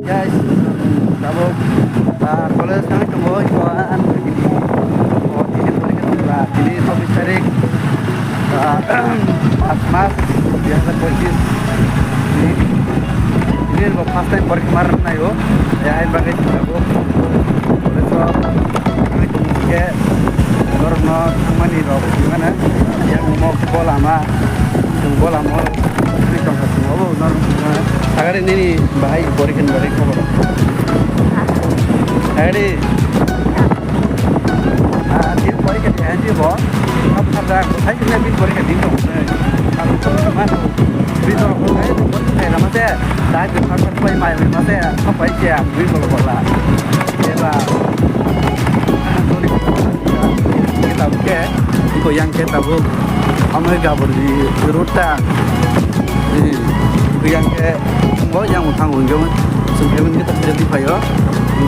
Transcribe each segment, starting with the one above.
Guys, tabuk college kami tunggu ikhwan ini. Oh, ini boleh kita ini 24 tarik 5 Maret 2025. Ini first time work kemarin na yo. Ya ini bagai tabuk. So kami tunggu ke norno kemana itu gimana? Yang mau bola mah bola mau ini tunggu semua norno. Agar ini bahaya borikan kau. Hari dia borikan dia aja boh. Apa sahaja, saya juga bisa borikan dia dong. Kalau tuh mana, bisa orang itu boleh nama saya. Dah itu harus boleh main nama saya. Apa aja, bisa bola. Ela, sorry kita buka. Iko yang kita buka, Amerika beri ruta. Yang ke semua yang utang unjung, semua kita jadi payah.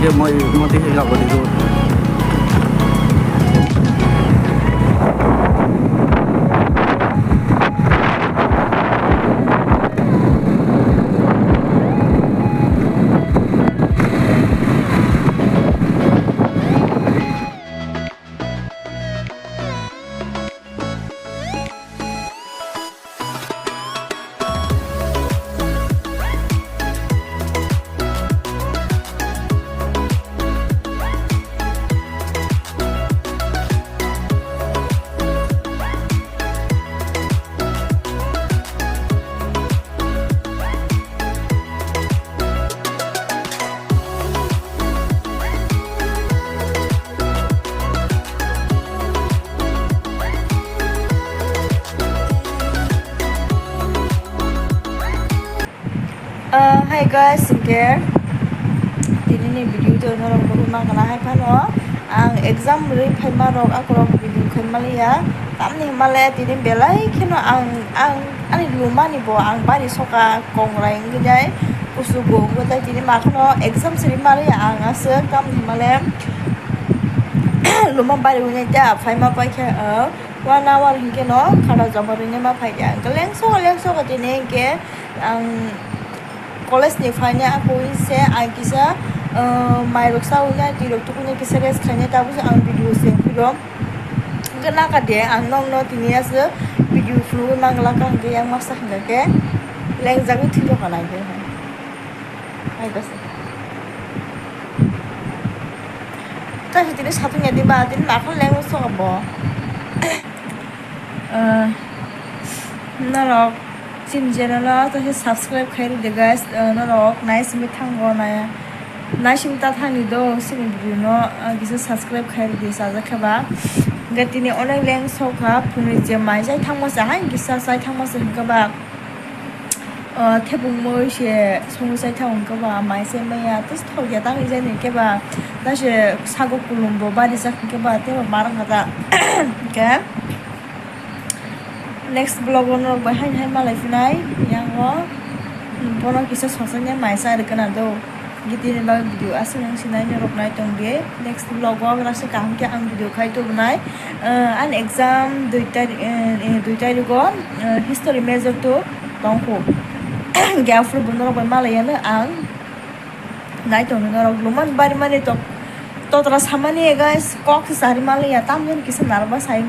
Dia mau tinggal di situ. Hi guys, here. Ini video tu orang baru nak kena hai pano. Ang exam beri pema rok aku rok video kan Malaysia. Tamni Malay ini belai kena ang ani rumah ni bo ang bari soka kongrai ngejai. Usugo gua ini makno exam seri Malaysia ang asal tamni Malay. Rumah bari punya jap pema pai ke 1 hour hingga no kalau zaman ini mah pai jang. Keleng so kat ini ke ang college ni fanya aku ise agisa mai roksa unya di rok tu punya kisah kanya tahu ang video sen film kena kade ang nong no tinia se video flu manglakang ke yang masak enggak ke leng jago tidak kana ke ai bas tapi tidak satunya di batin makon leng so abo narok Channel to subscribe khairi de guys no rok nice mi thango na nice mi ta thani do sin video no gisa subscribe khairi de sa jakhaba gatini onek leng soka phuni je mai jai thangmo sa han gisa sai thangmo sa ka ba thebung mo she song sai thang ka ba mai se mai ya tis thau ya tang je ni ke ba da she sago kulum bo ba di sa ke ba te ba marang ka ke next vlog ono bahai hai malai finai yang lo bono kisah sosanya maisa ada kena do gitu ni bang video asal yang sinai ni rok nai tong dia next vlog wa rasa kam ke ang video khai to banai an exam duita go history major to tong ko gafur bono ba malai na ang nai tong na rok luman bari mane to terus hamane guys kok sari malai ya tam jen kisah narba sai